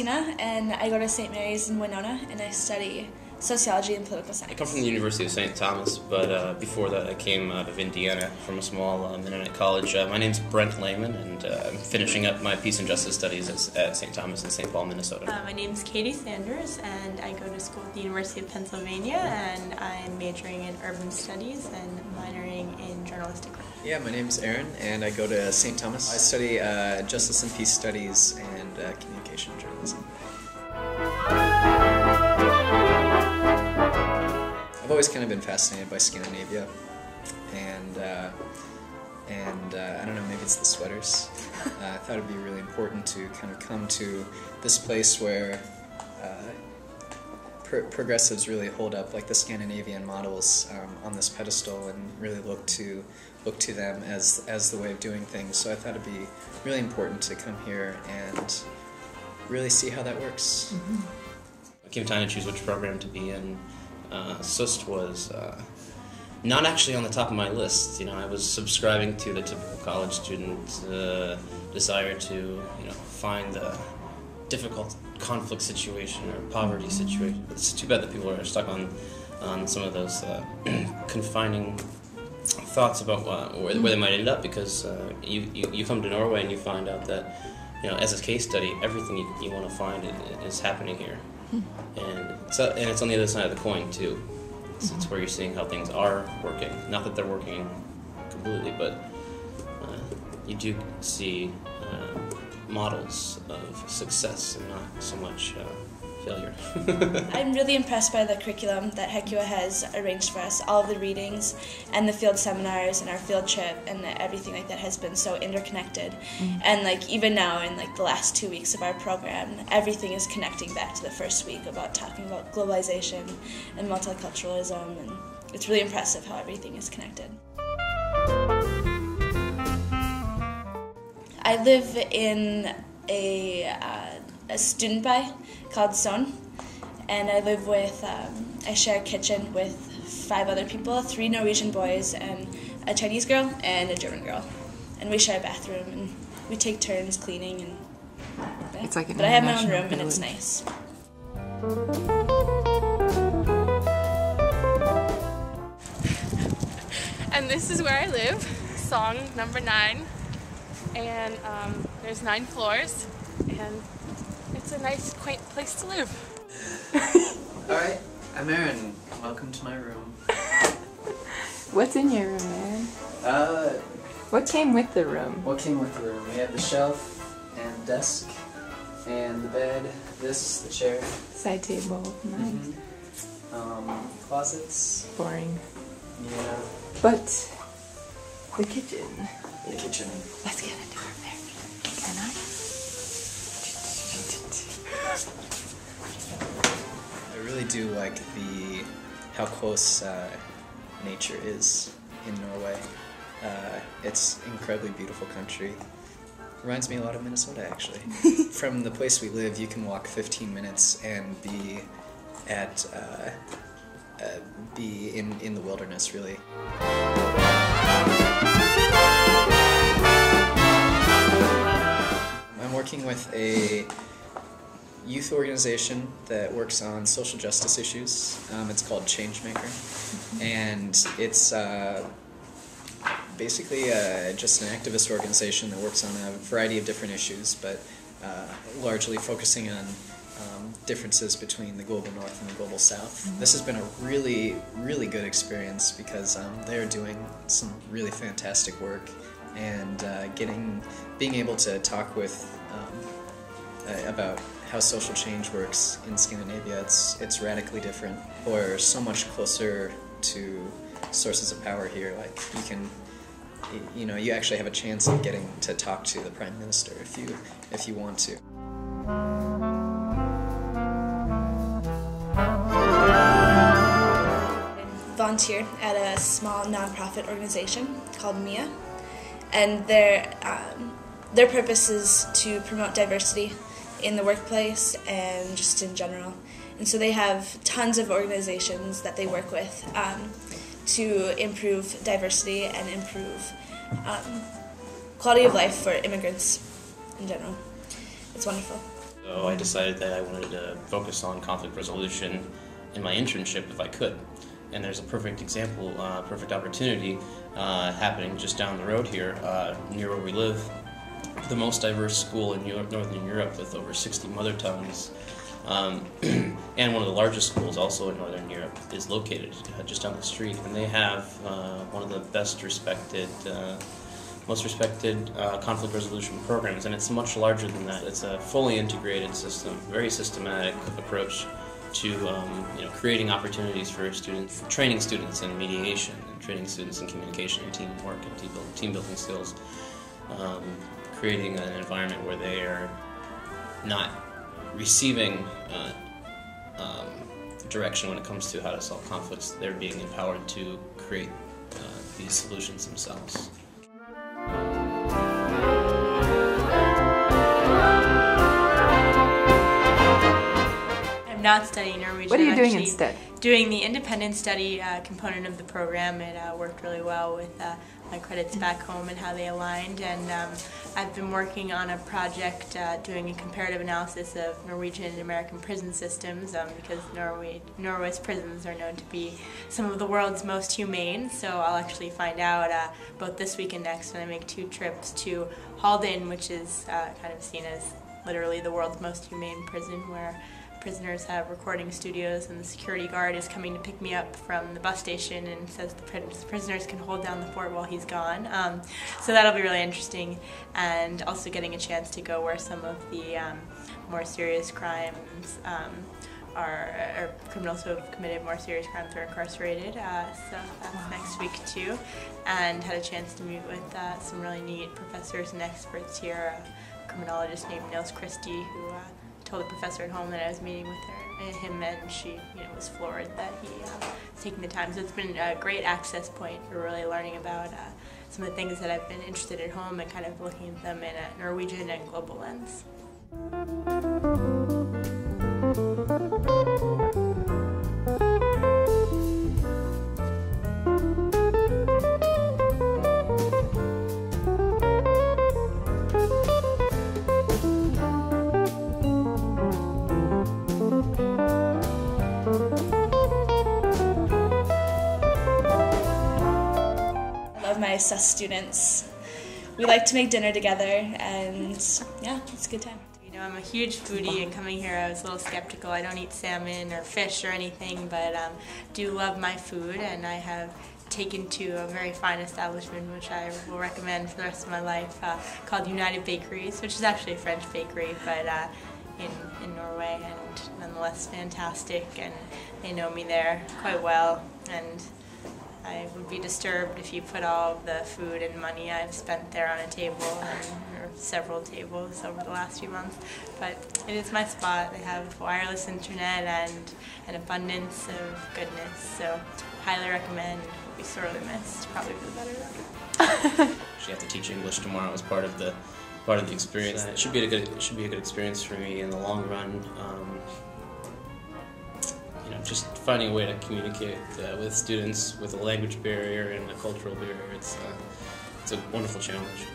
Tina, and I go to St. Mary's in Winona, and I study sociology and political science. I come from the University of St. Thomas, but before that I came out of Indiana from a small Mennonite college. My name's Brent Lehman, and I'm finishing up my Peace and Justice Studies at St. Thomas in St. Paul, Minnesota. My name's Katie Sanders, and I go to school at the University of Pennsylvania, and I'm majoring in Urban Studies and minoring in journalistic writing. Yeah, my name's Aaron, and I go to St. Thomas. I study Justice and Peace Studies and Communication Journalism. I've always kind of been fascinated by Scandinavia, and I don't know, maybe it's the sweaters. I thought it'd be really important to kind of come to this place where progressives really hold up like the Scandinavian models on this pedestal and really look to them as the way of doing things. So I thought it'd be really important to come here and really see how that works. Mm-hmm. I came time to choose which program to be in. SUST was not actually on the top of my list. You know, I was subscribing to the typical college student desire to, find the difficult conflict situation or poverty situation. It's too bad that people are stuck on some of those confining thoughts about where they might end up, because you come to Norway and you find out that, as a case study, everything you want to find is happening here. And it's on the other side of the coin too. It's where you're seeing how things are working. Not that they're working completely, but you do see models of success and not so much failure. I'm really impressed by the curriculum that HECUA has arranged for us. All of the readings and the field seminars and our field trip and everything like that has been so interconnected. And even now in the last 2 weeks of our program, everything is connecting back to the first week about talking about globalization and multiculturalism, and it's really impressive how everything is connected. I live in a student by called Son, and I live with, I share a kitchen with 5 other people, 3 Norwegian boys and a Chinese girl and a German girl, and we share a bathroom and we take turns cleaning, and it's like but I have my own room and it's nice. And this is where I live, song number 9. And there's 9 floors, and it's a nice, quaint place to live. Alright, I'm Aaron. Welcome to my room. What's in your room, Aaron? What came with the room? What came with the room? We have the shelf and desk and the bed, the chair. Side table, nice. Closets. Boring. Yeah. But the kitchen. The kitchen. Let's get into it there. Can I? I really do like how close nature is in Norway. It's an incredibly beautiful country. Reminds me a lot of Minnesota, actually. From the place we live, you can walk 15 minutes and be in the wilderness, really. I'm working with a youth organization that works on social justice issues. It's called Changemaker, and it's basically just an activist organization that works on a variety of different issues, but largely focusing on differences between the global north and the global south. This has been a really, really good experience because they're doing some really fantastic work, and being able to talk with about how social change works in Scandinavia. It's radically different. We're so much closer to sources of power here. Like you actually have a chance of getting to talk to the Prime Minister if you want to. I volunteer at a small nonprofit organization called MIA, and their purpose is to promote diversity in the workplace and just in general. And so they have tons of organizations that they work with to improve diversity and improve quality of life for immigrants in general. It's wonderful. So I decided that I wanted to focus on conflict resolution in my internship if I could. And there's a perfect example, perfect opportunity happening just down the road here near where we live. The most diverse school in Northern Europe with over 60 mother tongues. And one of the largest schools also in Northern Europe is located just down the street. And they have one of the best respected, most respected conflict resolution programs, and it's much larger than that. It's a fully integrated system, very systematic approach to creating opportunities for students, training students in mediation, and training students in communication and teamwork and team building skills, creating an environment where they are not receiving direction when it comes to how to solve conflicts. They're being empowered to create these solutions themselves. I'm not studying Norwegian. What are you doing instead? Doing the independent study component of the program. It worked really well with my credits back home and how they aligned, and I've been working on a project doing a comparative analysis of Norwegian and American prison systems because Norway's prisons are known to be some of the world's most humane, so I'll actually find out both this week and next when I make 2 trips to Halden, which is kind of seen as literally the world's most humane prison, where prisoners have recording studios and the security guard is coming to pick me up from the bus station and says the prisoners can hold down the fort while he's gone. So that'll be really interesting, and also getting a chance to go where some of the more serious crimes or criminals who have committed more serious crimes are incarcerated. So that's next week too, and had a chance to meet with some really neat professors and experts here. A criminologist named Nils Christie who told the professor at home that I was meeting with him, and she was floored that he was taking the time. So it's been a great access point for really learning about some of the things that I've been interested in at home and kind of looking at them in a Norwegian and global lens. My sus students. We like to make dinner together, and yeah, it's a good time. I'm a huge foodie, and coming here I was a little skeptical. I don't eat salmon or fish or anything, but do love my food, and I have taken to a very fine establishment which I will recommend for the rest of my life called United Bakeries, which is actually a French bakery, but in Norway, and nonetheless fantastic, and they know me there quite well, and I would be disturbed if you put all of the food and money I've spent there on a table, or several tables over the last few months. But it is my spot. They have wireless internet and an abundance of goodness, so highly recommend. Will be sorely missed. Probably for the better though. Actually have to teach English tomorrow as part of the experience. It should be a good experience for me in the long run. Just finding a way to communicate with students with a language barrier and a cultural barrier. It's a wonderful challenge.